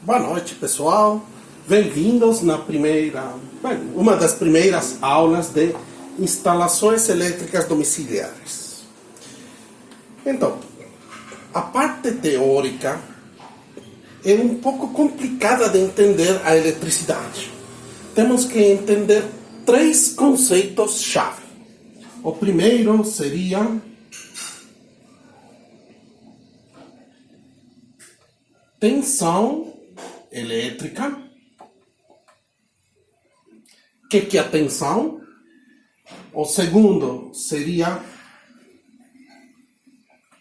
Boa noite, pessoal. Bem-vindos na uma das primeiras aulas de instalações elétricas domiciliares. Então, a parte teórica é um pouco complicada de entender a eletricidade. Temos que entender três conceitos-chave. O primeiro seria tensão elétrica. O que é a tensão? O segundo seria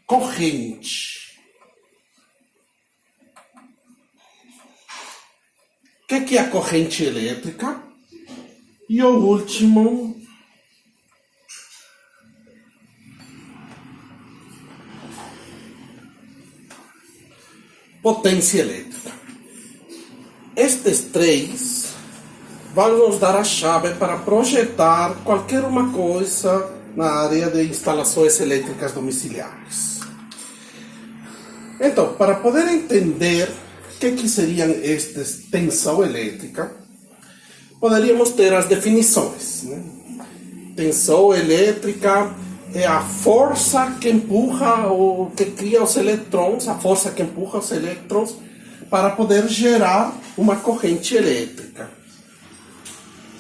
corrente. O que é a corrente elétrica? E o último, potência elétrica. Estes três vão nos dar a chave para projetar qualquer uma coisa na área de instalações elétricas domiciliares. Então, para poder entender o que seriam estas tensão elétrica, poderíamos ter as definições, né? Tensão elétrica é a força que empurra ou que cria os elétrons, a força que empurra os elétrons para poder gerar uma corrente elétrica.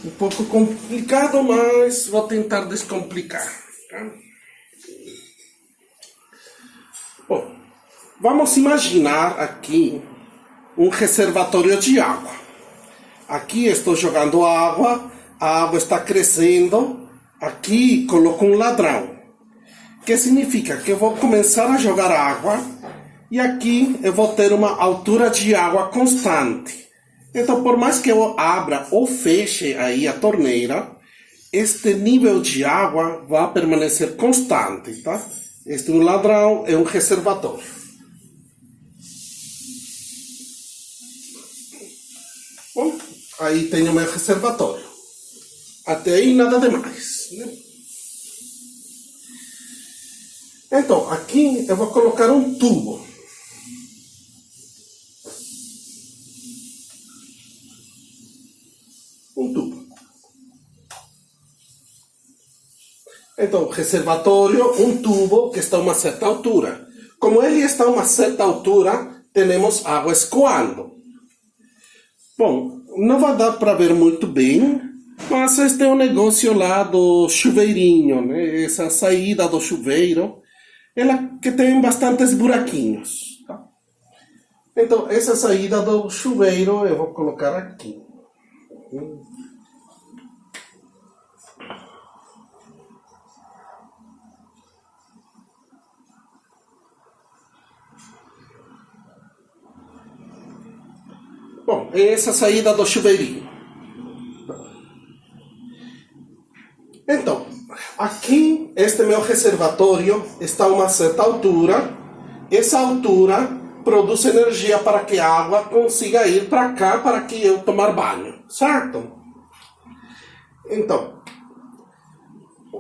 Um pouco complicado, mas vou tentar descomplicar. Tá? Bom, vamos imaginar aqui um reservatório de água. Aqui estou jogando água, a água está crescendo, aqui coloco um ladrão. Que significa que eu vou começar a jogar água e aqui eu vou ter uma altura de água constante. Então, por mais que eu abra ou feche aí a torneira, este nível de água vai permanecer constante, tá? Este é um ladrão, é um reservatório. Bom, aí tenho meu reservatório. Até aí nada demais, né? Então, aqui eu vou colocar um tubo. Então, reservatório, um tubo que está a uma certa altura. Como ele está a uma certa altura, temos água escoando. Bom, não vai dar para ver muito bem, mas este é um negócio lá do chuveirinho, né? Essa saída do chuveiro, ela que tem bastantes buraquinhos. Tá? Então, essa saída do chuveiro eu vou colocar aqui. Bom, é essa saída do chuveirinho. Então, aqui, este meu reservatório está a uma certa altura. Essa altura produz energia para que a água consiga ir para cá, para que eu tomar banho, certo? Então,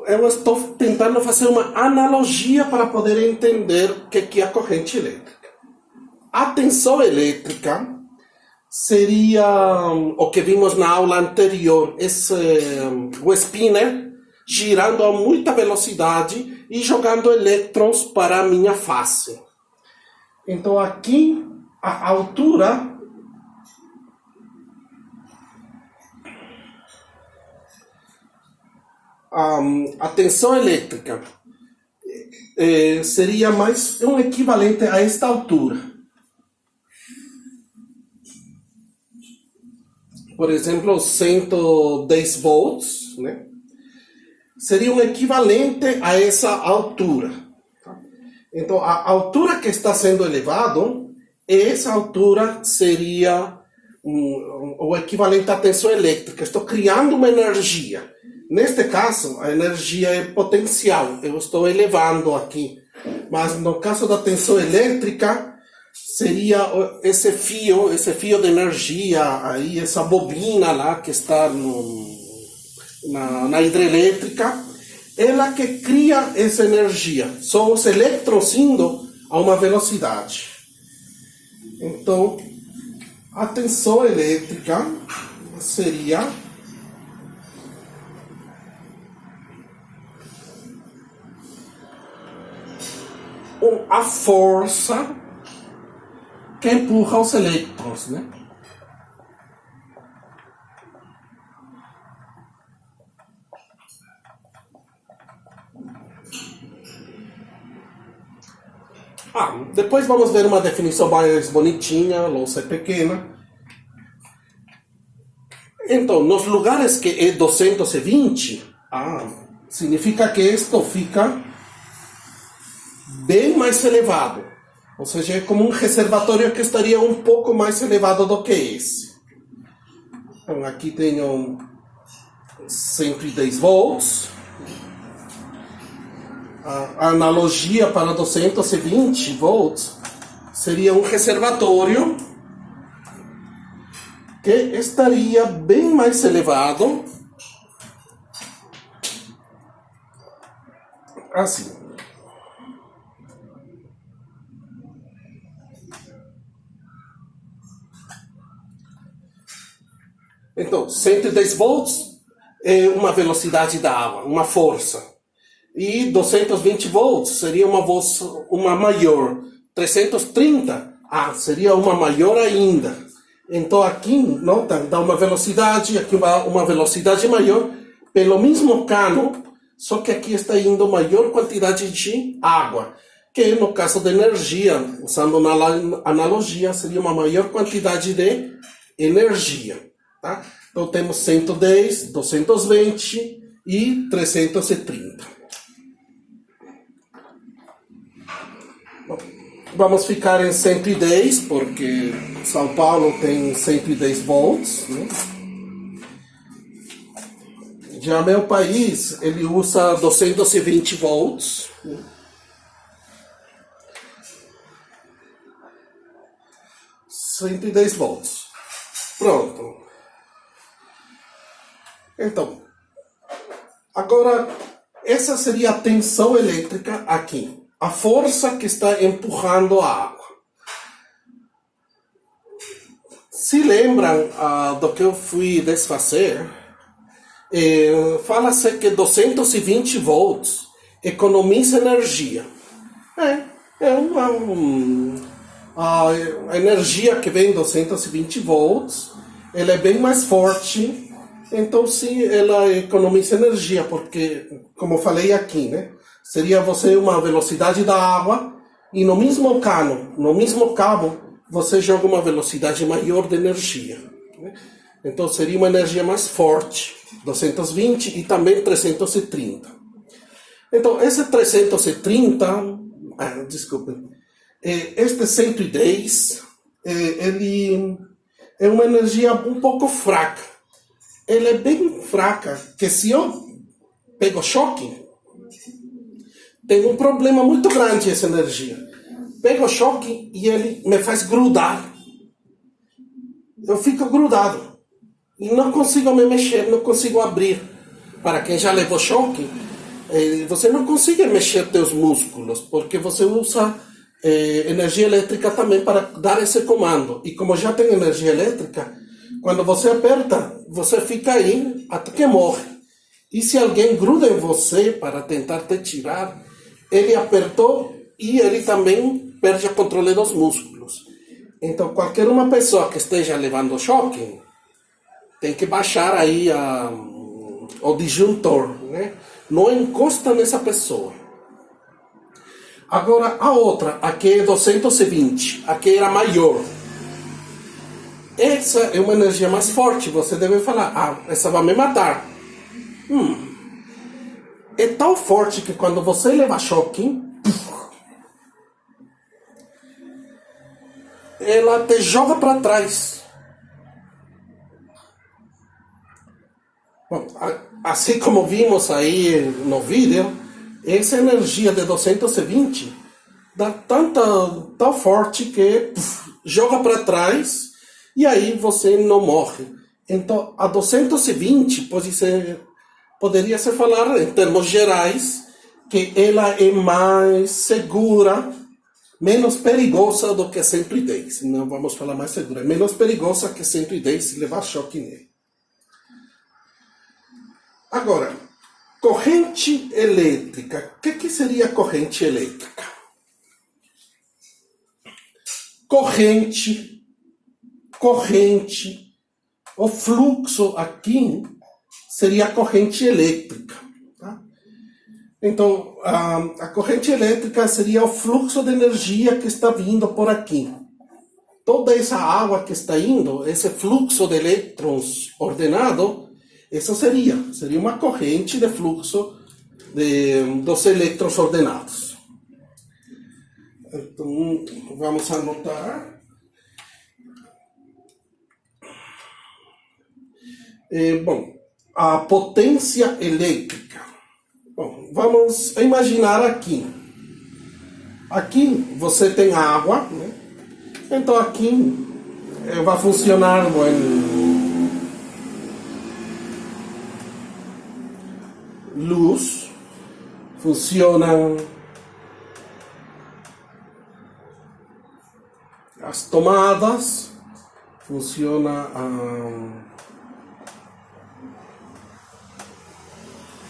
eu estou tentando fazer uma analogia para poder entender o que é a corrente elétrica. A tensão elétrica seria o que vimos na aula anterior, o spinner girando a muita velocidade e jogando elétrons para a minha face. Então aqui a altura a tensão elétrica seria mais um equivalente a esta altura. Por exemplo, 110 volts, né? Seria um equivalente a essa altura. Então, a altura que está sendo elevado, essa altura seria o equivalente à tensão elétrica. Estou criando uma energia. Neste caso, a energia é potencial. Eu estou elevando aqui. Mas no caso da tensão elétrica, seria esse fio de energia, aí essa bobina lá que está na hidrelétrica, ela que cria essa energia. São os elétrons indo a uma velocidade. Então, a tensão elétrica seria a força que empurra os elétrons, né? Depois vamos ver uma definição mais bonitinha, louça é pequena. Então, nos lugares que é 220, significa que isto fica bem mais elevado. Ou seja, é como um reservatório que estaria um pouco mais elevado do que esse. Então, aqui tenho 110 volts. A analogia para 220 volts seria um reservatório que estaria bem mais elevado, assim. Então, 110 volts é uma velocidade da água, uma força. E 220 volts seria uma maior. 330 seria uma maior ainda. Então aqui nota, dá uma velocidade, aqui uma velocidade maior, pelo mesmo cano, só que aqui está indo maior quantidade de água, que no caso de energia, usando uma analogia, seria uma maior quantidade de energia. Tá? Então temos 110, 220 e 330. Vamos ficar em 110, porque São Paulo tem 110 volts. Né? Já meu país, ele usa 220 volts. Né? volts. Pronto. Então, agora, essa seria a tensão elétrica aqui. A força que está empurrando a água. Se lembram do que eu fui desfazer, fala-se que 220 volts economiza energia. A energia que vem 220 volts, ela é bem mais forte, então sim, ela economiza energia, porque, como eu falei aqui, né? Seria você uma velocidade da água e no mesmo cano, no mesmo cabo, você joga uma velocidade maior de energia. Né? Então seria uma energia mais forte, 220 e também 330. Então esse 330, desculpem, este 110, ele é uma energia um pouco fraca. Ela é bem fraca, que se eu pego choque, tem um problema muito grande essa energia. Pego o choque e ele me faz grudar. Eu fico grudado. E não consigo me mexer, não consigo abrir. Para quem já levou choque, você não consegue mexer teus músculos, porque você usa energia elétrica também para dar esse comando. E como já tem energia elétrica, quando você aperta, você fica aí até que morre. E se alguém gruda em você para tentar te tirar, ele apertou e ele também perde o controle dos músculos. Então, qualquer uma pessoa que esteja levando choque, tem que baixar aí o disjuntor, né? Não encosta nessa pessoa. Agora, a outra, aqui é 220, aqui era maior. Essa é uma energia mais forte, você deve falar, essa vai me matar. É tão forte que quando você leva choque, ela te joga para trás. Bom, assim como vimos aí no vídeo, essa energia de 220 dá tão forte que joga para trás e aí você não morre. Então, a 220 poderia se falar em termos gerais que ela é mais segura menos perigosa do que 110. Não vamos falar mais segura. É menos perigosa que 110 se levar choque nele. Agora, corrente elétrica. O que seria corrente elétrica? Corrente, o fluxo aqui seria a corrente elétrica. Tá? Então, a corrente elétrica seria o fluxo de energia que está vindo por aqui. Toda essa água que está indo, esse fluxo de elétrons ordenado, isso seria uma corrente de fluxo dos elétrons ordenados. Então, vamos anotar. Bom, a potência elétrica. Bom, vamos imaginar aqui. Aqui você tem água, né? Então aqui vai funcionar luz, funcionam as tomadas, funciona a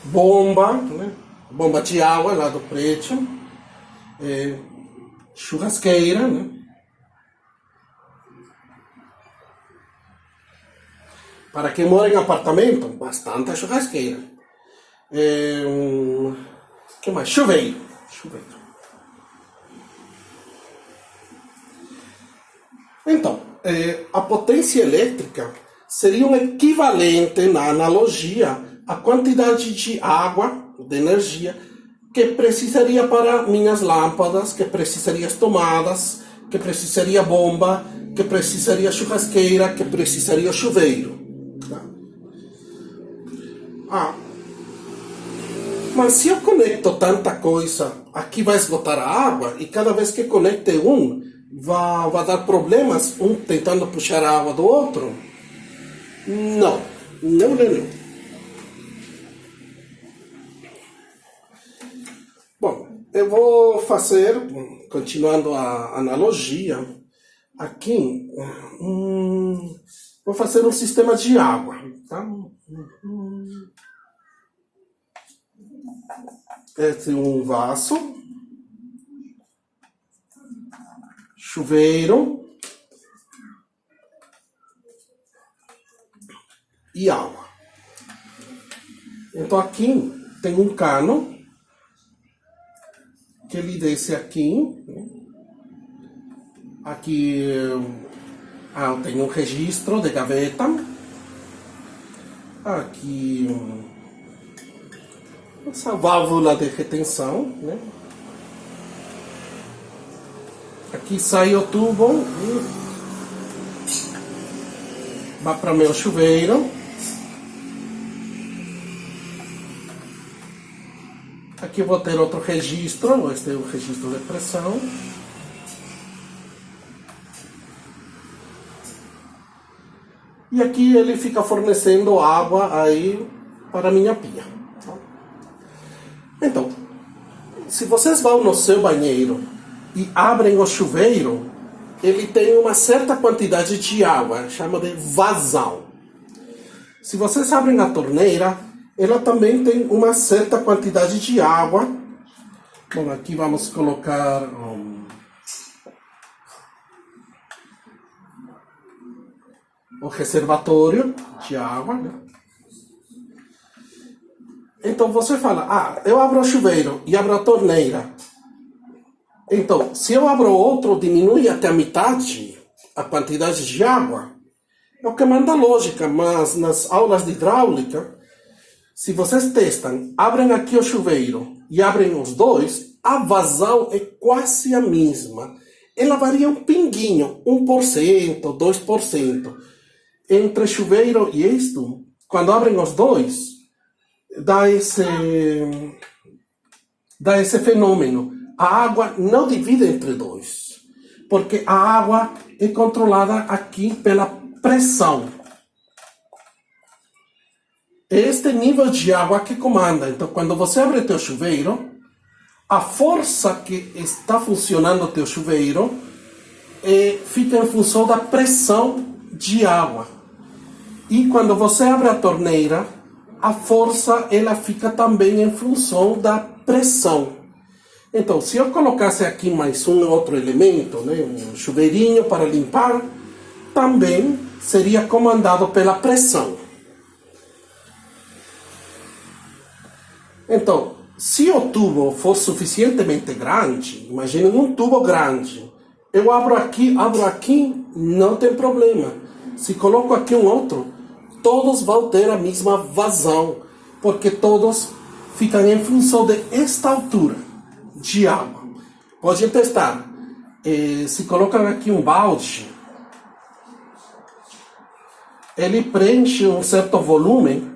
bomba, né? Bomba de água lá do prédio, churrasqueira, né? Para quem mora em apartamento, bastante churrasqueira. Que mais? Chuveiro. Então, a potência elétrica seria um equivalente, na analogia, à quantidade de água, de energia, que precisaria para minhas lâmpadas, que precisaria as tomadas, que precisaria bomba, que precisaria churrasqueira, que precisaria chuveiro. Tá? Mas se eu conecto tanta coisa, aqui vai esgotar a água, e cada vez que conecte vai dar problemas, um tentando puxar a água do outro? Não. Bom, eu vou fazer, continuando a analogia, aqui, vou fazer um sistema de água, tá? Esse é um vaso, chuveiro e água. Então aqui tem um cano que ele desce aqui. Aqui tem um registro de gaveta. Aqui essa válvula de retenção, né? Aqui sai o tubo, vai para o meu chuveiro. Aqui eu vou ter outro registro, este é o registro de pressão. E aqui ele fica fornecendo água aí para a minha pia. Então, se vocês vão no seu banheiro e abrem o chuveiro, ele tem uma certa quantidade de água, chama de vazão. Se vocês abrem a torneira, ela também tem uma certa quantidade de água. Bom, aqui vamos colocar o reservatório de água, né? Então você fala, eu abro o chuveiro e abro a torneira. Então, se eu abro outro, diminui até a metade a quantidade de água. É o que manda a lógica, mas nas aulas de hidráulica, se vocês testam, abrem aqui o chuveiro e abrem os dois, a vazão é quase a mesma. Ela varia um pinguinho, 1%, 2%. Entre chuveiro e isto, quando abrem os dois, dá esse fenômeno. A água não divide entre dois, porque a água é controlada aqui pela pressão. É este nível de água que comanda. Então, quando você abre teu chuveiro, a força que está funcionando o teu chuveiro fica em função da pressão de água. E quando você abre a torneira, a força ela fica também em função da pressão. Então, se eu colocasse aqui mais um outro elemento, né, um chuveirinho para limpar, também seria comandado pela pressão. Então, se o tubo for suficientemente grande, imagine um tubo grande, eu abro aqui, não tem problema. Se coloco aqui um outro, todos vão ter a mesma vazão, porque todos ficam em função de esta altura de água. Pode testar. Se colocar aqui um balde, ele preenche um certo volume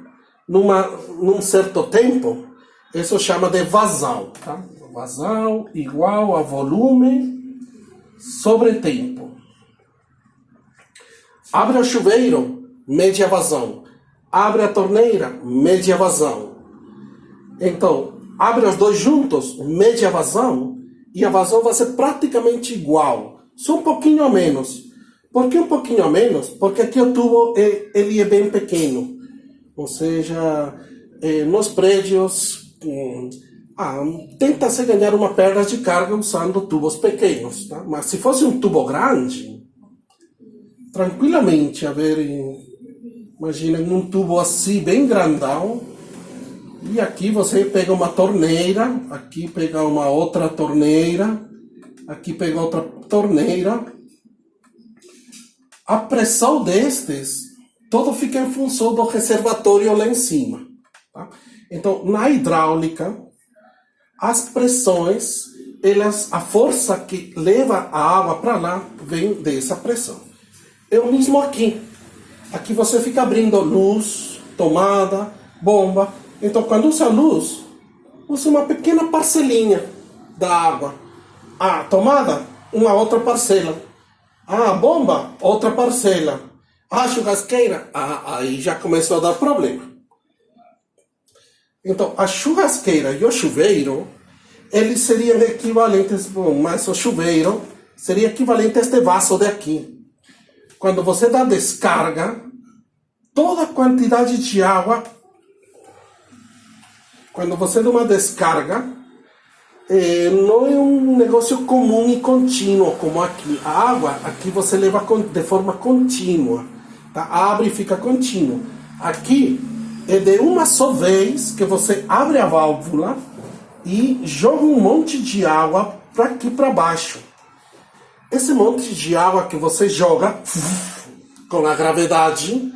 num certo tempo. Isso chama de vazão. Tá? Vazão igual a volume sobre tempo. Abre o chuveiro, mede a vazão. Abre a torneira, mede a vazão. Então, abre os dois juntos, mede a vazão, e a vazão vai ser praticamente igual. Só um pouquinho a menos. Por que um pouquinho a menos? Porque aqui o tubo ele é bem pequeno. Ou seja, nos prédios, tenta-se ganhar uma perda de carga usando tubos pequenos. Tá? Mas se fosse um tubo grande, tranquilamente, imaginem um tubo assim, bem grandão, e aqui você pega uma torneira, aqui pega uma outra torneira, aqui pega outra torneira. A pressão destes, todo fica em função do reservatório lá em cima. Tá? Então, na hidráulica, as pressões, a força que leva a água para lá, vem dessa pressão. É o mesmo aqui. Aqui você fica abrindo luz, tomada, bomba. Então, quando usa luz, usa uma pequena parcelinha da água. A tomada, uma outra parcela. A bomba, outra parcela. A churrasqueira, aí já começou a dar problema. Então, a churrasqueira e o chuveiro, eles seriam equivalentes, mas o chuveiro seria equivalente a este vaso daqui. Quando você dá descarga, toda a quantidade de água, quando você dá uma descarga, não é um negócio comum e contínuo como aqui. A água, aqui você leva de forma contínua. Tá? Abre e fica contínuo. Aqui é de uma só vez que você abre a válvula e joga um monte de água para aqui para baixo. Esse monte de água que você joga com a gravidade,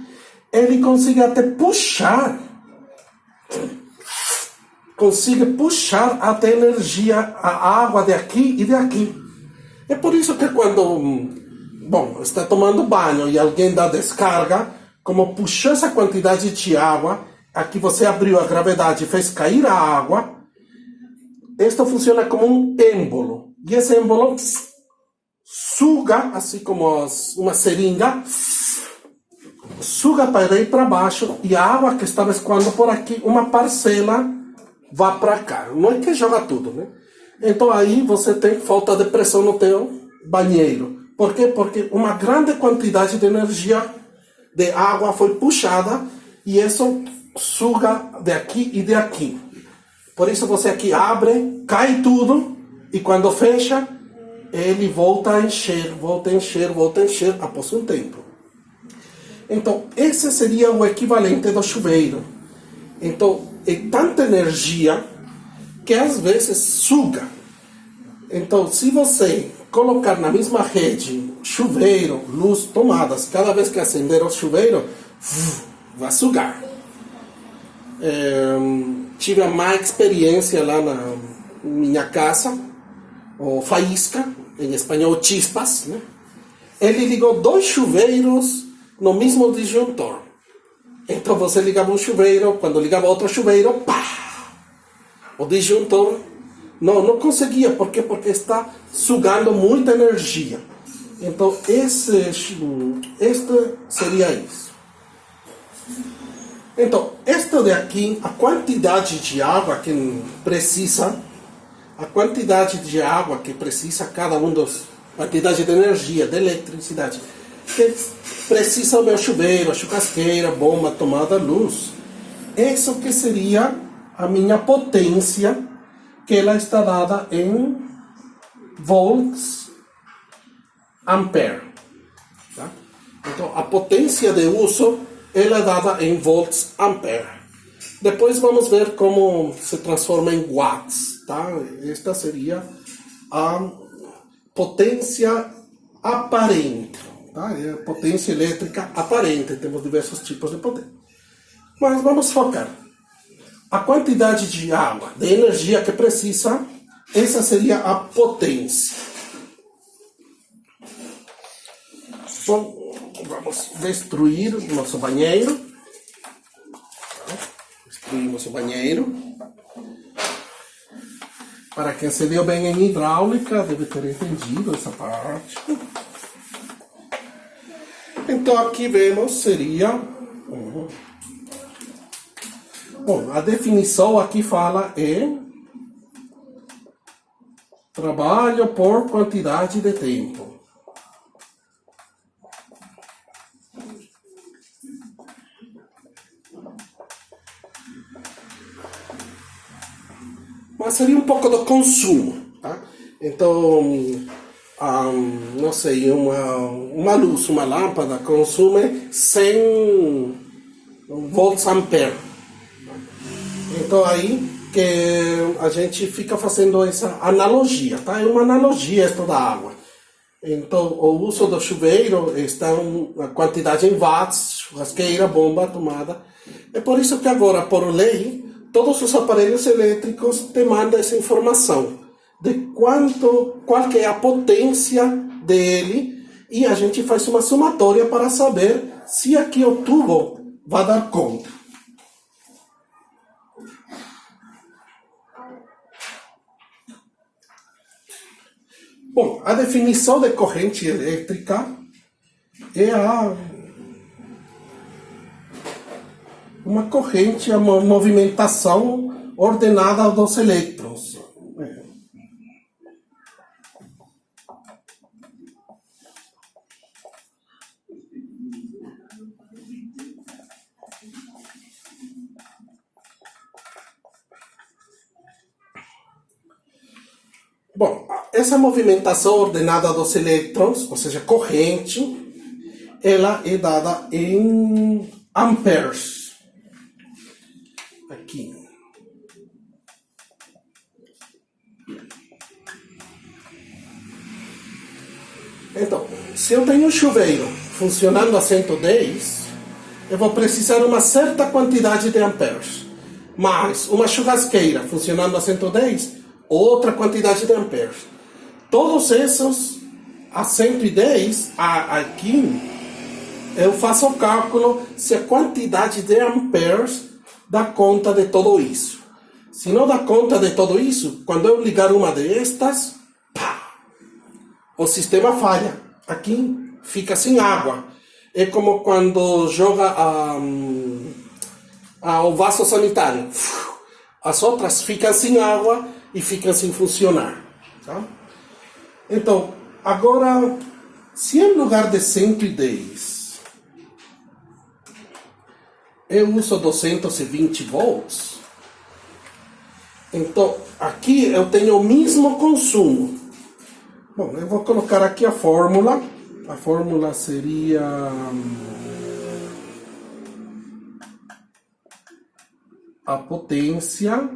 ele consegue até puxar, até energia, a água de aqui e de aqui. É por isso que quando está tomando banho e alguém dá descarga, como puxou essa quantidade de água, aqui você abriu a gravidade e fez cair a água, isto funciona como um êmbolo. E esse êmbolo suga, assim como uma seringa, suga para ir para baixo, e a água que estava escoando por aqui, uma parcela, vai para cá. Não é que joga tudo, né? Então aí você tem falta de pressão no teu banheiro. Por quê? Porque uma grande quantidade de energia de água foi puxada e isso suga de aqui e de aqui. Por isso você aqui abre, cai tudo e quando fecha, ele volta a encher após um tempo. Então, esse seria o equivalente do chuveiro. Então, é tanta energia que às vezes suga. Então, se você colocar na mesma rede chuveiro, luz, tomadas, cada vez que acender o chuveiro, vai sugar. Tive a má experiência lá na minha casa, o faísca, em espanhol chispas, né? Ele ligou 2 chuveiros no mesmo disjuntor. Então você ligava um chuveiro, quando ligava outro chuveiro, pá! O disjuntor não conseguia. Por quê? Porque está sugando muita energia. Então este seria isso. Então, este daqui, a quantidade de água que precisa, a quantidade de água que precisa cada um dos... quantidade de energia, de eletricidade, que precisa o meu chuveiro, a churrasqueira, bomba, tomada, luz. Isso que seria a minha potência, que ela está dada em volts ampere. Tá? Então, a potência de uso ela é dada em volts ampere. Depois vamos ver como se transforma em watts. Tá? Esta seria a potência aparente. Tá? É a potência elétrica aparente. Temos diversos tipos de potência. Mas vamos focar. A quantidade de água, de energia que precisa, essa seria a potência. Bom, vamos destruir o nosso banheiro. Destruímos o banheiro. Para quem se deu bem em hidráulica, deve ter entendido essa parte. Então aqui vemos, seria... Bom, a definição aqui fala em trabalho por quantidade de tempo. Mas seria um pouco do consumo, tá? Então, não sei, uma luz, uma lâmpada consome 100 volts ampere. Então aí que a gente fica fazendo essa analogia, tá? É uma analogia esta da água. Então o uso do chuveiro está a quantidade em watts, churrasqueira, bomba, tomada. É por isso que agora, por lei, todos os aparelhos elétricos demandam essa informação de qual que é a potência dele, e a gente faz uma somatória para saber se aqui o tubo vai dar conta. Bom, a definição de corrente elétrica é uma corrente, uma movimentação ordenada dos elétrons. Bom, essa movimentação ordenada dos elétrons, ou seja, corrente, ela é dada em amperes. Aqui. Então, se eu tenho um chuveiro funcionando a 110, eu vou precisar uma certa quantidade de amperes. Mas uma churrasqueira funcionando a 110, outra quantidade de amperes. Todos esses a 110, aqui, eu faço o cálculo se a quantidade de amperes dá conta de tudo isso. Se não dá conta de tudo isso, quando eu ligar uma destas, o sistema falha. Aqui fica sem água. É como quando joga o vaso sanitário. As outras ficam sem água e ficam sem funcionar. Tá? Então, agora, se em lugar de 110 eu uso 220 volts, então aqui eu tenho o mesmo consumo. Bom, eu vou colocar aqui a fórmula. A fórmula seria a potência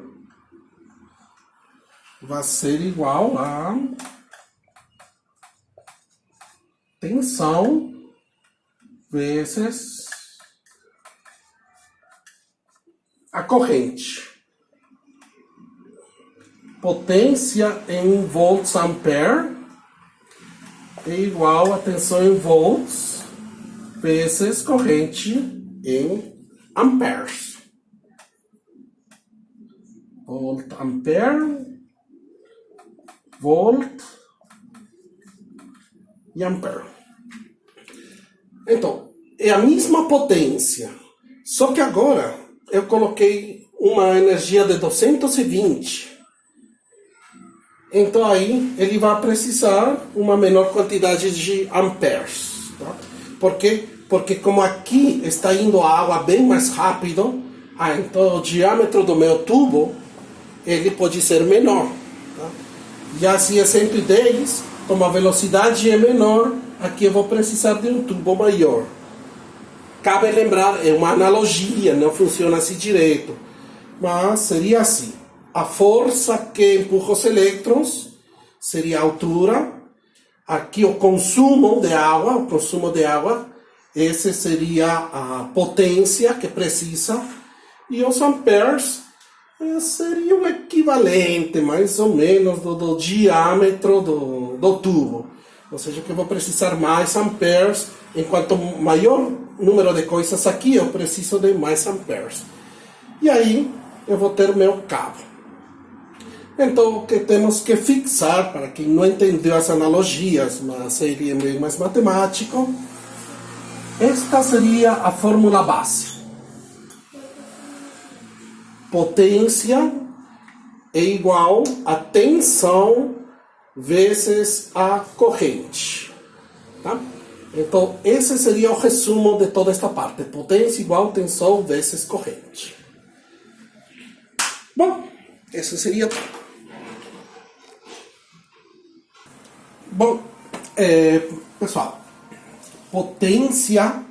vai ser igual a tensão vezes a corrente. Potência em volts ampere é igual a tensão em volts vezes corrente em amperes. Volt ampere, volt e ampere. Então, é a mesma potência, só que agora eu coloquei uma energia de 220 Então aí ele vai precisar uma menor quantidade de amperes. Tá? Por quê? Porque como aqui está indo a água bem mais rápido, então o diâmetro do meu tubo ele pode ser menor. Tá? Já se é 110, como a velocidade é menor, aqui eu vou precisar de um tubo maior. Cabe lembrar, é uma analogia, não funciona assim direito, mas seria assim. A força que empurra os elétrons seria a altura. Aqui o consumo de água, esse seria a potência que precisa. E os amperes seriam um equivalente, mais ou menos, do diâmetro do tubo. Ou seja, que eu vou precisar mais amperes. Enquanto maior número de coisas aqui, eu preciso de mais amperes. E aí, eu vou ter meu cabo. Então, o que temos que fixar, para quem não entendeu as analogias, mas seria bem mais matemático, esta seria a fórmula base. Potência é igual a tensão vezes a corrente. Tá? Então, esse seria o resumo de toda esta parte. Potência igual tensão vezes corrente. Bom, isso seria tudo. Bom, pessoal, potência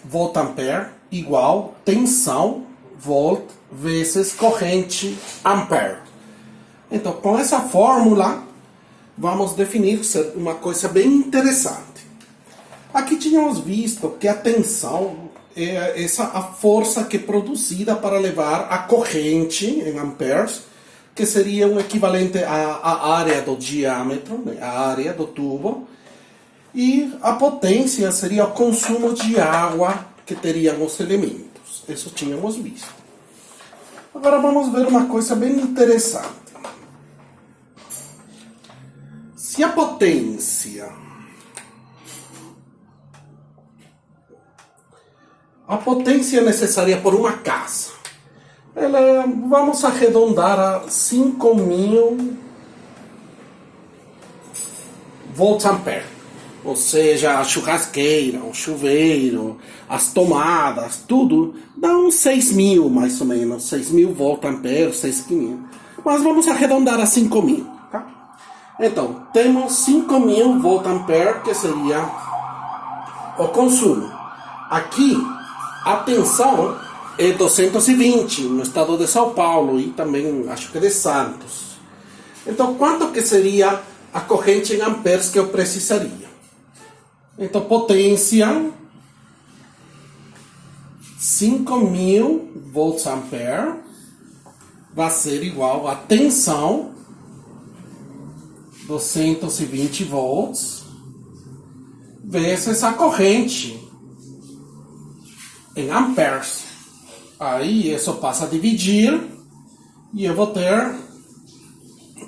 volt-ampere igual tensão volt vezes corrente ampere. Então, com essa fórmula, vamos definir uma coisa bem interessante. Aqui tínhamos visto que a tensão é a força que é produzida para levar a corrente em amperes, que seria um equivalente à área do diâmetro, né, a área do tubo, e a potência seria o consumo de água que teriam os elementos. Isso tínhamos visto. Agora vamos ver uma coisa bem interessante. Se a potência necessária por uma casa, vamos arredondar a 5.000 volts-ampere. Ou seja, a churrasqueira, o chuveiro, as tomadas, tudo dá uns 6.000 mais ou menos, 6.000 volt-ampere, 6.500. Mas vamos arredondar a 5.000. Tá? Então, temos 5.000 volt-ampere, que seria o consumo. Aqui, a tensão é 220 no estado de São Paulo e também acho que de Santos. Então, quanto que seria a corrente em amperes que eu precisaria? Então, potência 5.000 volts-ampere vai ser igual a tensão 220 volts vezes a corrente em amperes. Aí isso passa a dividir e eu vou ter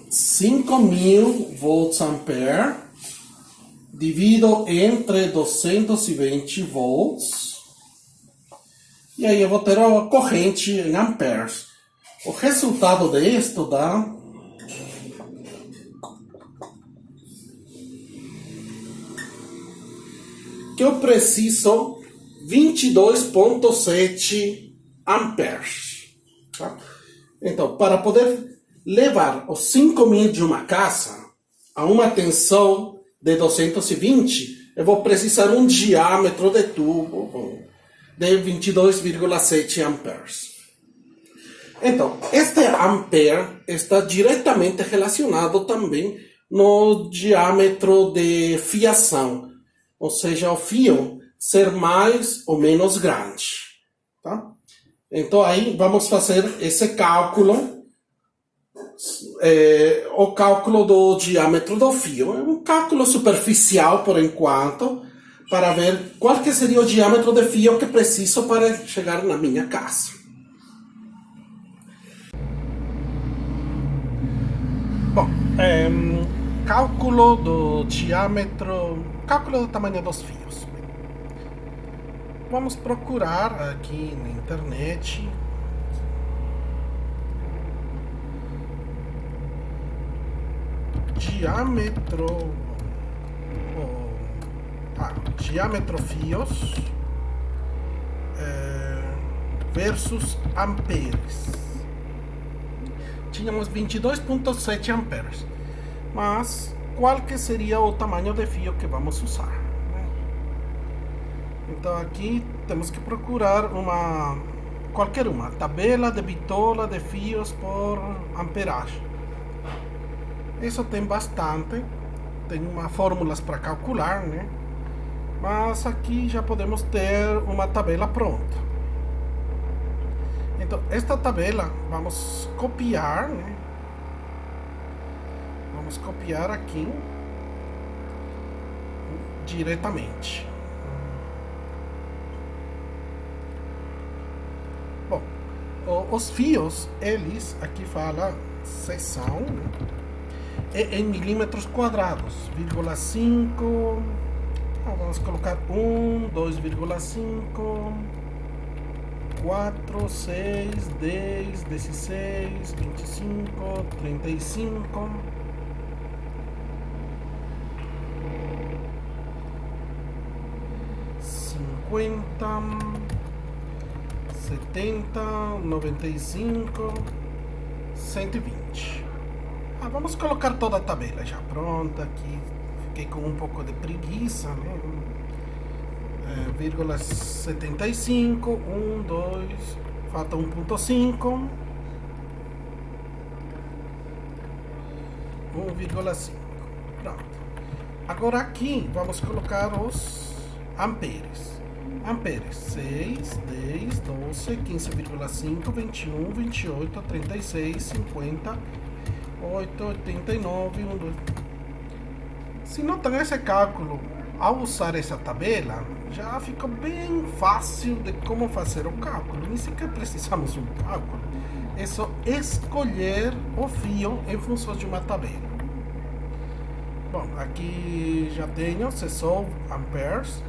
5.000 volts-ampere dividido entre 220 volts. E aí eu vou ter a corrente em amperes. O resultado disto dá que eu preciso 22,7 amperes. Tá? Então, para poder levar os 5.000 de uma casa a uma tensão de 220, eu vou precisar um diâmetro de tubo de 22,7 amperes. Então, este ampere está diretamente relacionado também no diâmetro de fiação, ou seja, o fio ser mais ou menos grande. Tá? Então, aí vamos fazer esse cálculo, o cálculo do diâmetro do fio. É um cálculo superficial, por enquanto, para ver qual que seria o diâmetro de fio que preciso para chegar na minha casa. Bom, cálculo do diâmetro, cálculo do tamanho dos fios. Vamos procurar aqui na internet. diâmetro diâmetro fios versus amperes. Tínhamos 22.7 amperes, mas qual que seria o tamanho de fio que vamos usar, né? Então aqui temos que procurar qualquer uma tabela de bitola de fios por amperagem. Isso tem bastante, tem fórmulas para calcular, né? Mas aqui já podemos ter uma tabela pronta. Então esta tabela vamos copiar, né? Vamos copiar aqui diretamente. Bom, os fios, eles, aqui fala seção, né? Em milímetros quadrados, 0,5, vamos colocar 1, 2,5, 4, 6, 10, 16, 25, 35, 50, 70, 95, 120. Vamos colocar toda a tabela já pronta aqui. Fiquei com um pouco de preguiça, né? 0,75, 1, 2, falta 1,5, 1,5. Pronto. Agora aqui vamos colocar os amperes. Amperes 6, 10, 12, 15,5, 21, 28, 36, 50, 8, 89, 1, 2. Se não tem esse cálculo, ao usar essa tabela, já fica bem fácil de como fazer o cálculo. Nem sequer precisamos de um cálculo. É só escolher o fio em função de uma tabela. Bom, aqui já tenho seção amperes.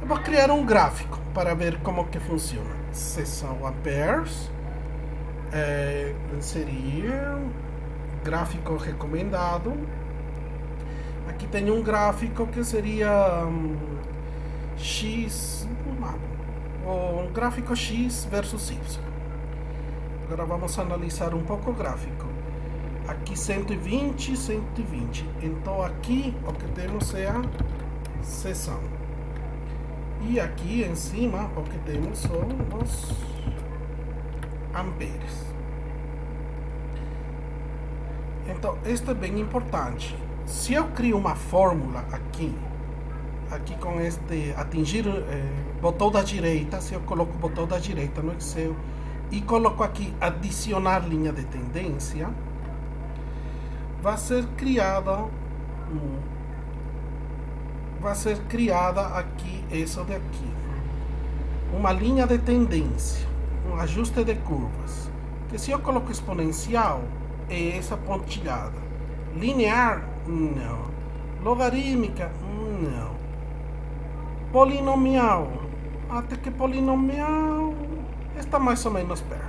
Eu vou criar um gráfico para ver como que funciona. Seção amperes. Seria gráfico recomendado. Aqui tem um gráfico que seria X, um gráfico X versus Y. Agora vamos analisar um pouco o gráfico. Aqui 120, 120. Então aqui o que temos é a seção. E aqui em cima o que temos são os amperes. Então isto é bem importante. Se eu crio uma fórmula aqui com este atingir botão da direita, se eu coloco o botão da direita no Excel e coloco aqui adicionar linha de tendência, vai ser criada aqui essa daqui, uma linha de tendência, um ajuste de curvas, que se eu coloco exponencial é essa pontilhada, linear não, logarítmica não, polinomial, até que polinomial está mais ou menos perto.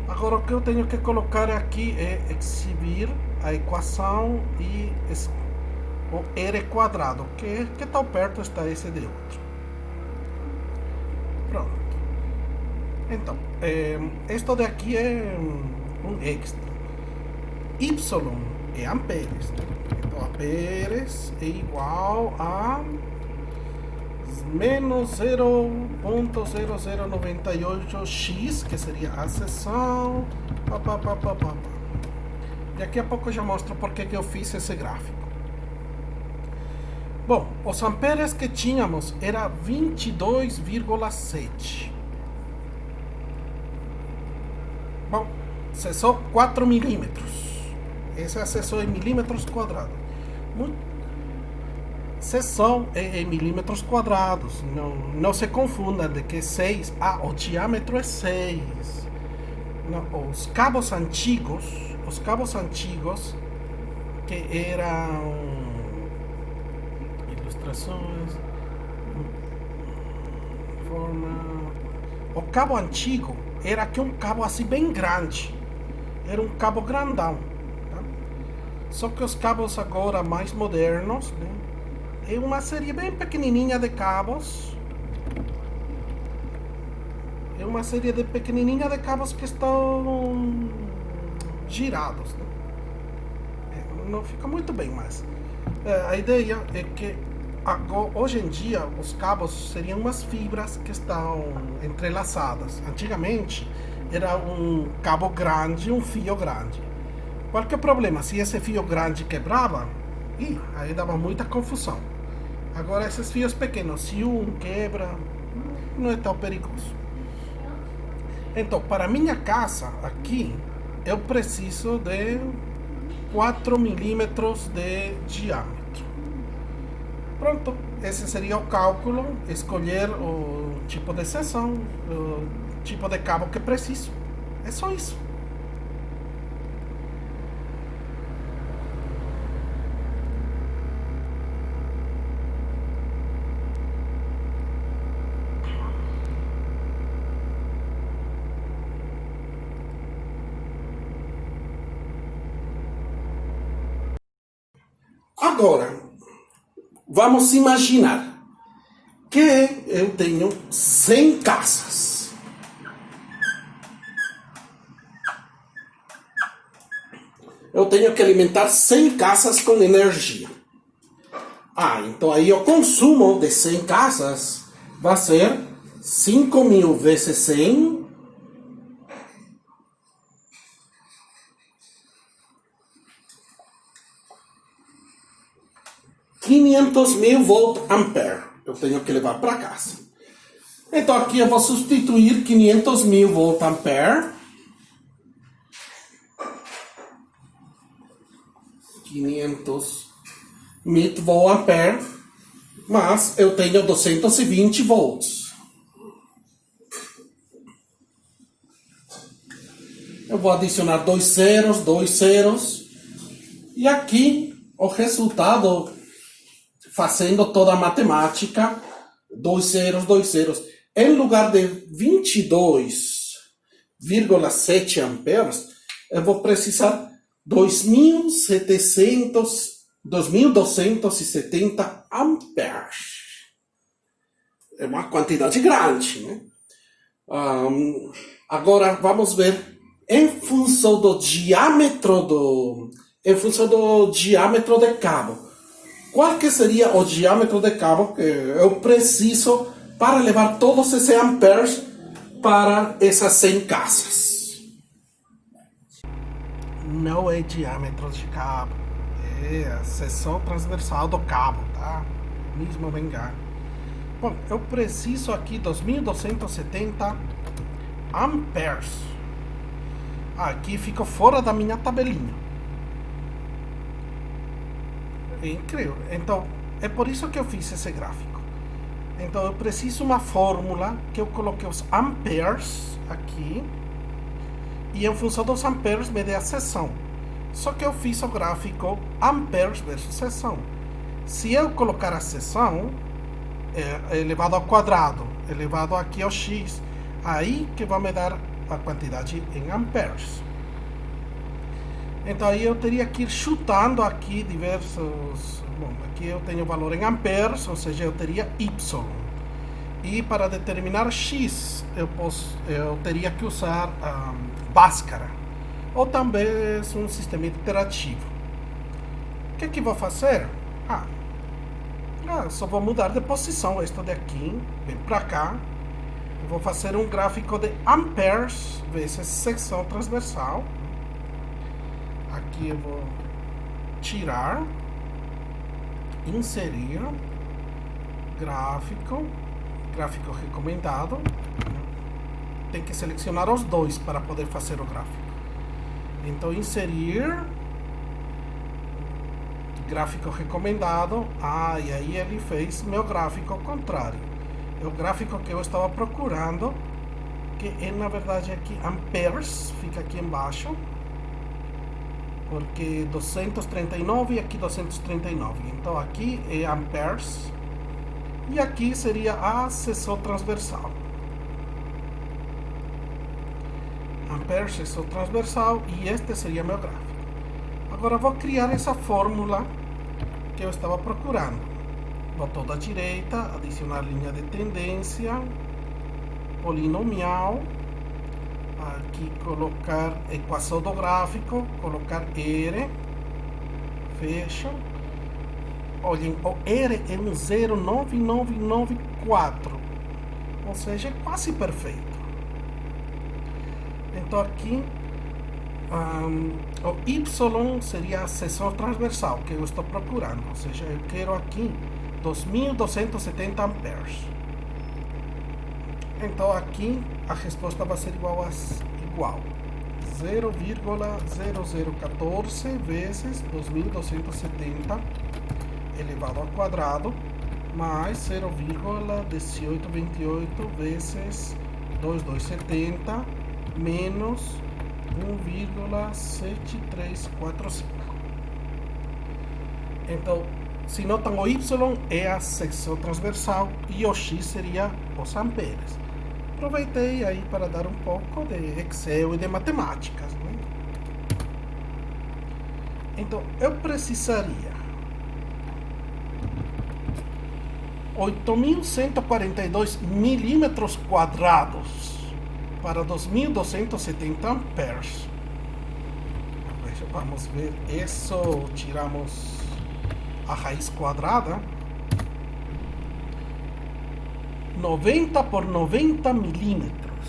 Agora o que eu tenho que colocar aqui é exibir a equação e o R quadrado, que tal perto está esse de outro. Pronto. Então, isto daqui é um extra. Y é amperes, né? Então amperes é igual a menos 0,0098x, que seria a seção. Daqui a pouco eu já mostro porque que eu fiz esse gráfico. Bom, os amperes que tínhamos era 22,7. Bom, seção 4 milímetros. Essa é a seção em milímetros quadrados. Seção é em milímetros quadrados. Não se confunda de que 6. O diâmetro é 6. Os cabos antigos que eram ilustrações, o cabo antigo era que um cabo assim bem grande. Era um cabo grandão. Só que os cabos agora mais modernos, né? É uma série bem pequenininha de cabos. É uma série de pequenininha de cabos que estão girados, né? Não fica muito bem, mas a ideia é que hoje em dia os cabos seriam umas fibras que estão entrelaçadas. Antigamente era um cabo grande, um fio grande. Qual que é o problema? Se esse fio grande quebrava, aí dava muita confusão. Agora esses fios pequenos, se um quebra, não é tão perigoso. Então, para minha casa aqui, eu preciso de 4 milímetros de diâmetro. Pronto, esse seria o cálculo, escolher o tipo de seção, o tipo de cabo que preciso. É só isso. Agora, vamos imaginar que eu tenho 100 casas. Eu tenho que alimentar 100 casas com energia. Então aí o consumo de 100 casas vai ser 5.000 vezes 100. 500.000 volt-ampere. Eu tenho que levar para casa. Então aqui eu vou substituir 500.000 volt-ampere. 500.000 volt-ampere. Mas eu tenho 220 volts. Eu vou adicionar 2 zeros, 2 zeros. E aqui o resultado, fazendo toda a matemática, 2 zeros, 2 zeros. Em lugar de 22,7 amperes, eu vou precisar 2.270 amperes. É uma quantidade grande, né? Agora vamos ver em função do diâmetro do cabo. Qual que seria o diâmetro de cabo que eu preciso para levar todos esses amperes para essas 100 casas? Não é diâmetro de cabo, é a seção transversal do cabo, tá? Mesmo vengar. Bom, eu preciso aqui 2.270 amperes. Aqui fica fora da minha tabelinha. É incrível. Então, é por isso que eu fiz esse gráfico. Então, eu preciso uma fórmula que eu coloquei os amperes aqui. E em função dos amperes me dê a seção. Só que eu fiz o gráfico amperes versus seção. Se eu colocar a seção elevado ao quadrado, elevado aqui ao x, aí que vai me dar a quantidade em amperes. Então aí eu teria que ir chutando aqui diversos... Bom, aqui eu tenho o valor em amperes, ou seja, eu teria y. E para determinar x, eu teria que usar Bhaskara. Ou também um sistema iterativo. O que vou fazer? Só vou mudar de posição. Este daqui vem para cá. Eu vou fazer um gráfico de amperes vezes seção transversal. Aqui eu vou tirar, inserir, gráfico recomendado. Tem que selecionar os dois para poder fazer o gráfico. Então, inserir, gráfico recomendado. E aí ele fez meu gráfico ao contrário. É o gráfico que eu estava procurando, que é na verdade aqui amperes, fica aqui embaixo. Porque 239 e aqui 239. Então aqui é amperes. E aqui seria a seção transversal. Amperes, seção transversal. E este seria meu gráfico. Agora vou criar essa fórmula que eu estava procurando. Botão da direita, adicionar linha de tendência, polinomial, aqui colocar equação do gráfico, colocar R, fecha. Olhem, o R é um 0,9994, ou seja, é quase perfeito. Então aqui o Y seria a seção transversal que eu estou procurando, ou seja, eu quero aqui 2270 amperes. Então aqui a resposta vai ser igual 0,0014 vezes 2270 elevado ao quadrado mais 0,1828 vezes 2270 menos 1,7345. Então, se notam, o Y é a seção transversal e o X seria os amperes. Aproveitei aí para dar um pouco de Excel e de matemáticas, né? Então, eu precisaria 8.142 milímetros quadrados para 2.270 amperes. Vamos ver isso. Tiramos a raiz quadrada. 90 por 90 milímetros.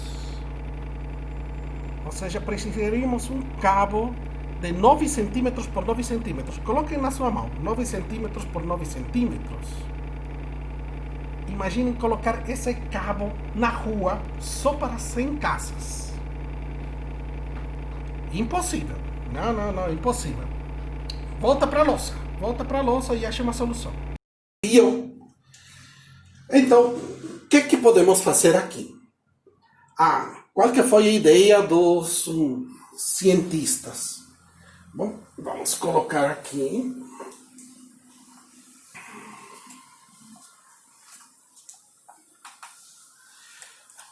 Ou seja, precisaríamos um cabo de 9 centímetros por 9 centímetros. Coloquem na sua mão. 9 centímetros por 9 centímetros. Imaginem colocar esse cabo na rua só para 100 casas. Impossível. Não, impossível. Volta para a louça e ache uma solução. Então, o que podemos fazer aqui? Qual que foi a ideia dos cientistas? Bom, vamos colocar aqui.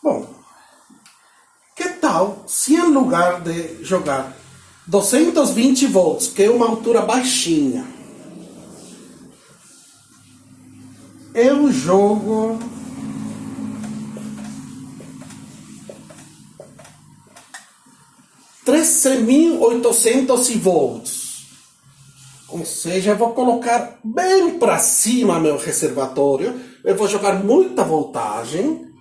Bom, que tal se em lugar de jogar 220 volts, que é uma altura baixinha, eu jogo 13.800 volts. Ou seja, eu vou colocar bem para cima meu reservatório. Eu vou jogar muita voltagem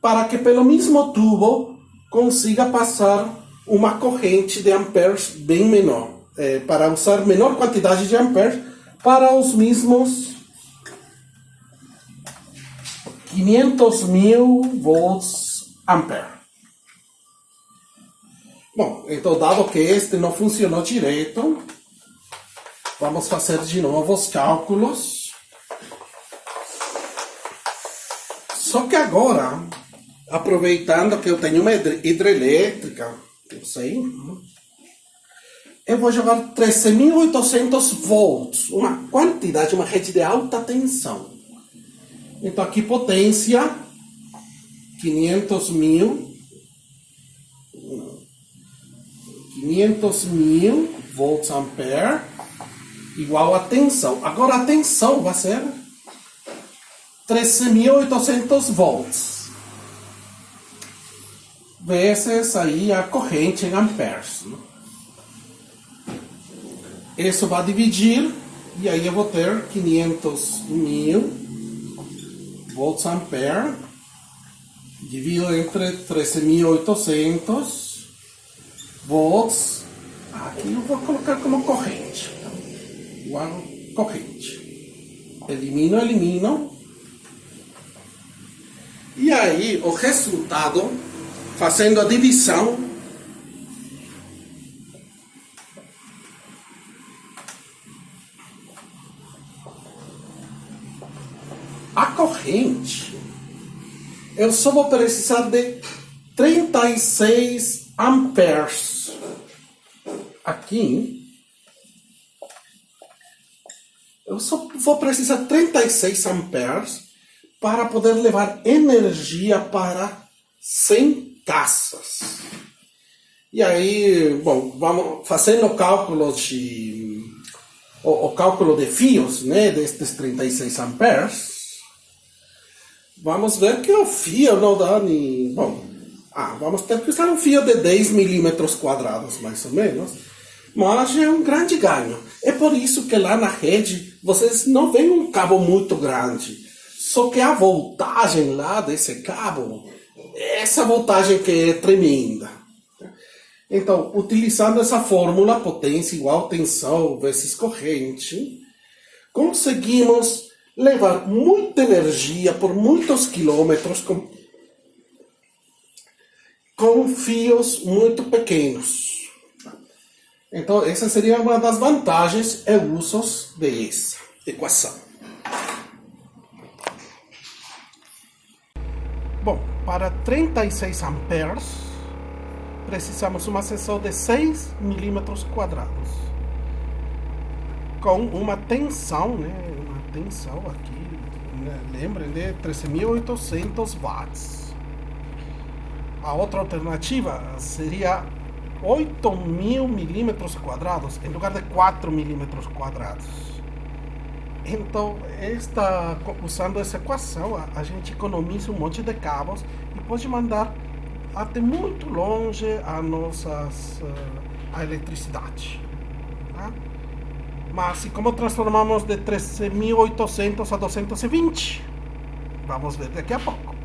para que pelo mesmo tubo consiga passar uma corrente de amperes bem menor. Para usar menor quantidade de amperes para os mesmos 500.000 volts ampere. Bom, então dado que este não funcionou direito, vamos fazer de novo os cálculos. Só que agora, aproveitando que eu tenho uma hidrelétrica, eu vou jogar 13.800 volts, uma quantidade, uma rede de alta tensão. Então aqui potência 500.000 volts ampere igual a tensão. Agora a tensão vai ser 13.800 volts vezes aí a corrente em amperes. Isso vai dividir e aí eu vou ter 500.000 volts ampere dividido entre 13.800 volts. Aqui eu vou colocar como corrente. Igual corrente. Elimino. E aí o resultado, fazendo a divisão, a corrente, eu só vou precisar de 36 amperes. Aqui, eu só vou precisar de 36 amperes para poder levar energia para 100 casas. E aí, bom, vamos fazendo o cálculo de fios, né, destes 36 amperes, vamos ver que o fio não dá nem... Bom, vamos ter que usar um fio de 10 milímetros quadrados, mais ou menos, mas é um grande ganho. É por isso que lá na rede vocês não veem um cabo muito grande, só que a voltagem lá desse cabo, essa voltagem que é tremenda. Então, utilizando essa fórmula, potência igual tensão vezes corrente, conseguimos levar muita energia por muitos quilômetros com fios muito pequenos. Então, essa seria uma das vantagens e usos dessa equação. Bom, para 36 amperes, precisamos uma seção de 6 milímetros quadrados, com uma tensão, né? Uma tensão aqui, né? Lembrem, de 13.800 watts. A outra alternativa seria 8.000 milímetros quadrados, em lugar de 4 milímetros quadrados. Então, usando essa equação, a gente economiza um monte de cabos e pode mandar até muito longe a eletricidade. Tá? Mas e como transformamos de 13.800 a 220? Vamos ver daqui a pouco.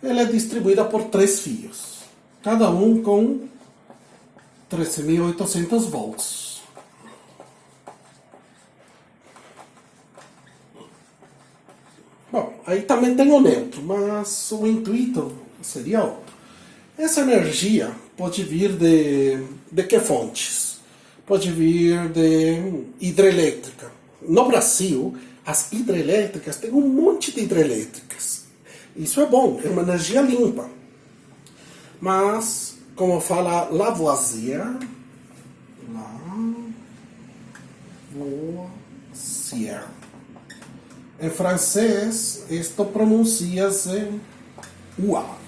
Ela é distribuída por 3 fios, cada um com 13.800 volts. Bom, aí também tem o neutro, mas o intuito seria outro. Essa energia pode vir de que fontes? Pode vir de hidrelétrica. No Brasil, as hidrelétricas, tem um monte de hidrelétricas. Isso é bom, é uma energia limpa. Mas, como fala Lavoisier, em francês, isto pronuncia-se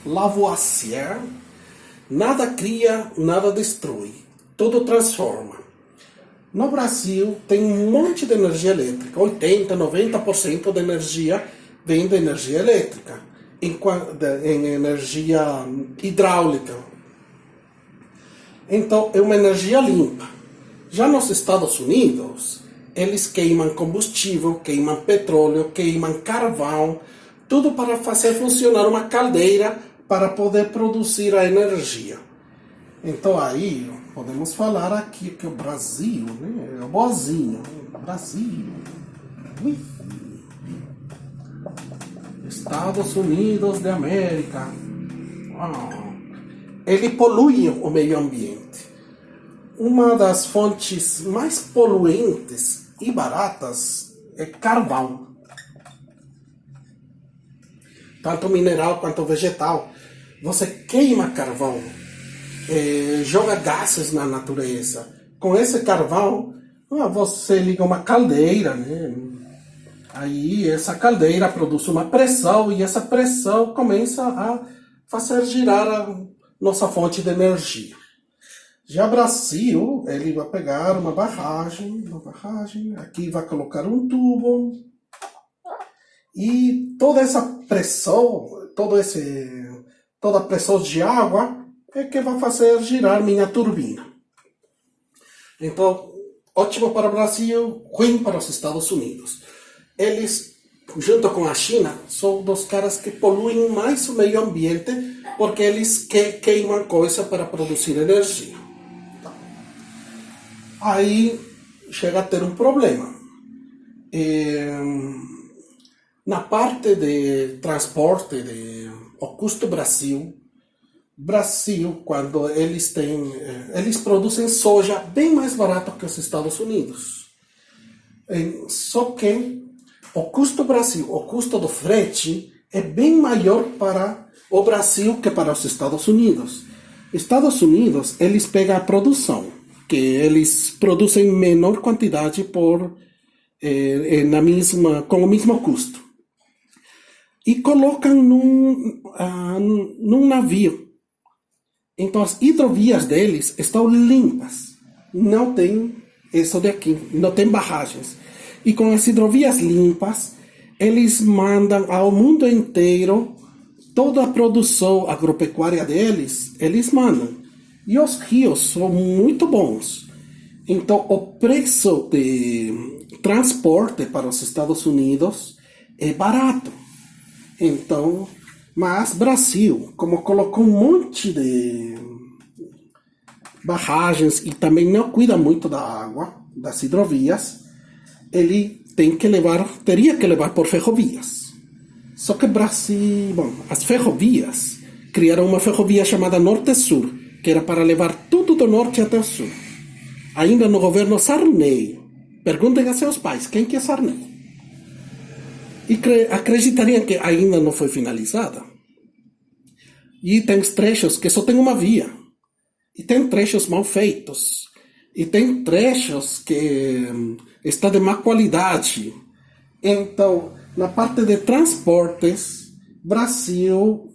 Lavoisier. Nada cria, nada destrói. Tudo transforma. No Brasil, tem um monte de energia elétrica. 80%, 90% da energia vem da energia elétrica. Em energia hidráulica. Então, é uma energia limpa. Já nos Estados Unidos, eles queimam combustível, queimam petróleo, queimam carvão, tudo para fazer funcionar uma caldeira para poder produzir a energia. Então aí podemos falar aqui que o Brasil, né, é o boazinho, Brasil, Estados Unidos de América, ele polui o meio ambiente. Uma das fontes mais poluentes e baratas é carvão. Tanto mineral quanto vegetal. Você queima carvão, joga gases na natureza. Com esse carvão, você liga uma caldeira, né? Aí essa caldeira produz uma pressão e essa pressão começa a fazer girar a nossa fonte de energia. Já o Brasil, ele vai pegar uma barragem, aqui vai colocar um tubo, e toda essa pressão, toda a pressão de água é que vai fazer girar minha turbina. Então, ótimo para o Brasil, ruim para os Estados Unidos. Eles, junto com a China, são dos caras que poluem mais o meio ambiente, porque eles queimam coisa para produzir energia. Aí chega a ter um problema. Na parte de transporte, o custo Brasil, quando eles produzem soja bem mais barato que os Estados Unidos. Só que o custo Brasil, o custo do frete é bem maior para o Brasil que para os Estados Unidos. Estados Unidos, eles pegam a produção, que eles produzem menor quantidade com o mesmo custo. E colocam num navio. Então as hidrovias deles estão limpas. Não tem isso daqui, não tem barragens. E com as hidrovias limpas, eles mandam ao mundo inteiro toda a produção agropecuária deles, eles mandam. E os rios são muito bons. Então o preço de transporte para os Estados Unidos é barato. Então, mas Brasil, como colocou um monte de barragens e também não cuida muito da água, das hidrovias, ele teria que levar por ferrovias. Só que Brasil, bom, as ferrovias criaram uma ferrovia chamada Norte-Sul, que era para levar tudo do norte até o sul. Ainda no governo Sarney. Perguntem a seus pais quem que é Sarney. E acreditariam que ainda não foi finalizada. E tem trechos que só tem uma via. E tem trechos mal feitos. E tem trechos que está de má qualidade. Então, na parte de transportes, Brasil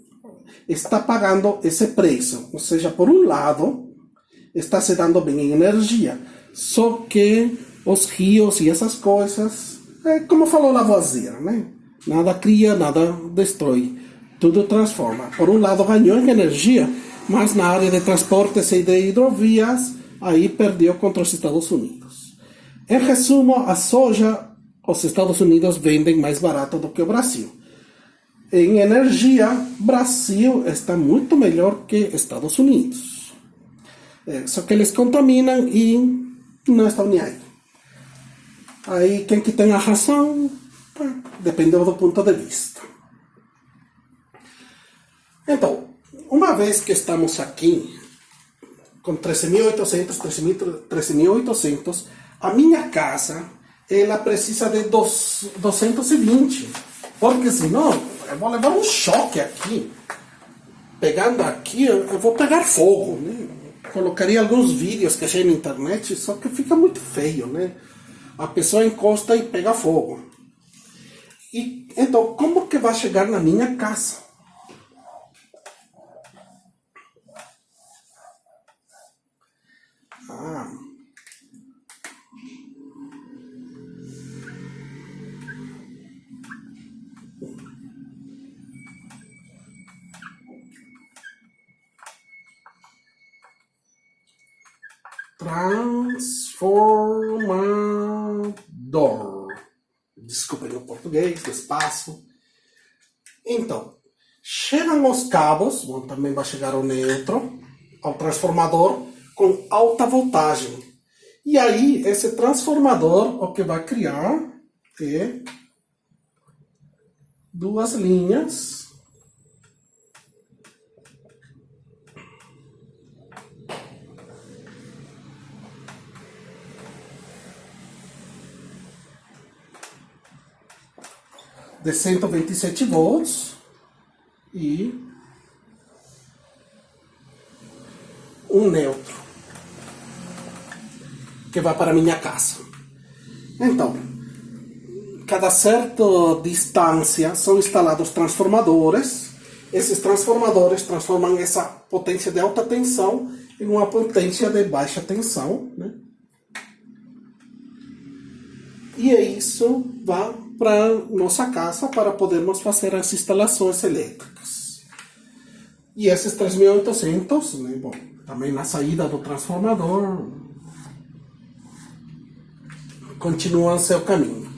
está pagando esse preço. Ou seja, por um lado, está se dando bem em energia. Só que os rios e essas coisas, como falou Lavoisier, né? Nada cria, nada destrói. Tudo transforma. Por um lado, ganhou em energia, mas na área de transportes e de hidrovias, aí perdeu contra os Estados Unidos. Em resumo, a soja, os Estados Unidos vendem mais barato do que o Brasil. Em energia, Brasil está muito melhor que Estados Unidos. Só que eles contaminam e não estão nem aí. Aí quem que tem a razão, dependeu do ponto de vista. Então, uma vez que estamos aqui, com 13.800, 13.800, a minha casa, ela precisa de 220. Porque senão, eu vou levar um choque aqui. Pegando aqui, eu vou pegar fogo, né? Colocaria alguns vídeos que achei na internet, só que fica muito feio, né? A pessoa encosta e pega fogo. E, então, como que vai chegar na minha casa? Transformador. Desculpem o português, o espaço. Então, chegam os cabos, bom, também vai chegar o neutro, ao transformador com alta voltagem. E aí, esse transformador, o que vai criar é duas linhas de 127 volts e um neutro que vai para a minha casa. Então, cada certa distância são instalados transformadores. Esses transformadores transformam essa potência de alta tensão em uma potência de baixa tensão, né? E isso vai para nossa casa para podermos fazer as instalações elétricas. E esses 3.800, né, bom, também na saída do transformador, continuam seu caminho.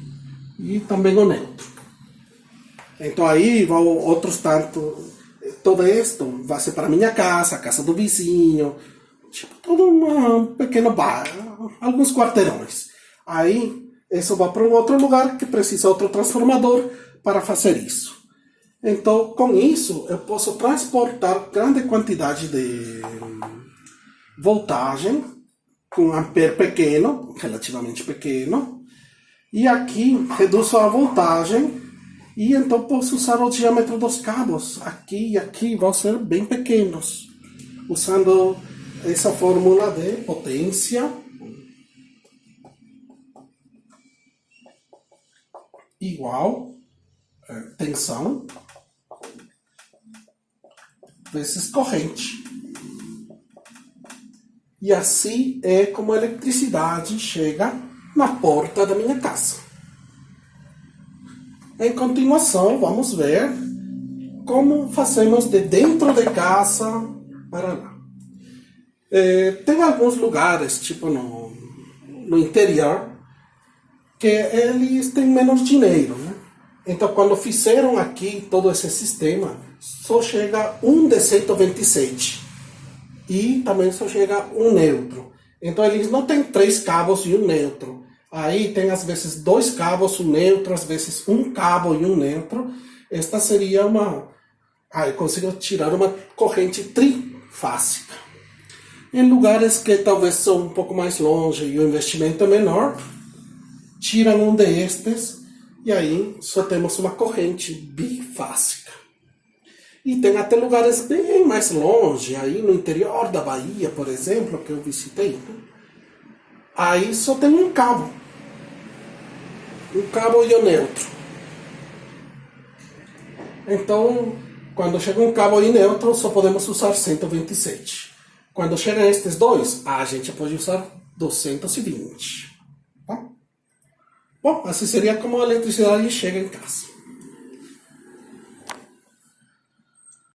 E também o neutro. Então aí vão outros tantos. Todo isto vai ser para minha casa, a casa do vizinho, tipo todo um pequeno bairro, alguns quarteirões. Aí isso vai para um outro lugar que precisa outro transformador para fazer isso. Então, com isso, eu posso transportar grande quantidade de voltagem com ampere pequeno, relativamente pequeno, e aqui reduzo a voltagem e então posso usar o diâmetro dos cabos. Aqui e aqui vão ser bem pequenos, usando essa fórmula de potência igual tensão vezes corrente. E assim é como a eletricidade chega na porta da minha casa. Em continuação, vamos ver como fazemos de dentro de casa para lá. Tem alguns lugares, tipo no interior, que eles têm menos dinheiro, né? Então, quando fizeram aqui todo esse sistema, só chega um de 127 e também só chega um neutro. Então, eles não têm 3 cabos e um neutro. Aí tem às vezes 2 cabos, um neutro, às vezes um cabo e um neutro. Esta seria uma... eu consigo tirar uma corrente trifásica. Em lugares que talvez são um pouco mais longe e o investimento é menor, tiram um destes e aí só temos uma corrente bifásica. E tem até lugares bem mais longe, aí no interior da Bahia, por exemplo, que eu visitei, né? Aí só tem um cabo e o neutro. Então, quando chega um cabo e neutro, só podemos usar 127. Quando chegam estes dois, a gente pode usar 220. Tá? Bom, assim seria como a eletricidade chega em casa.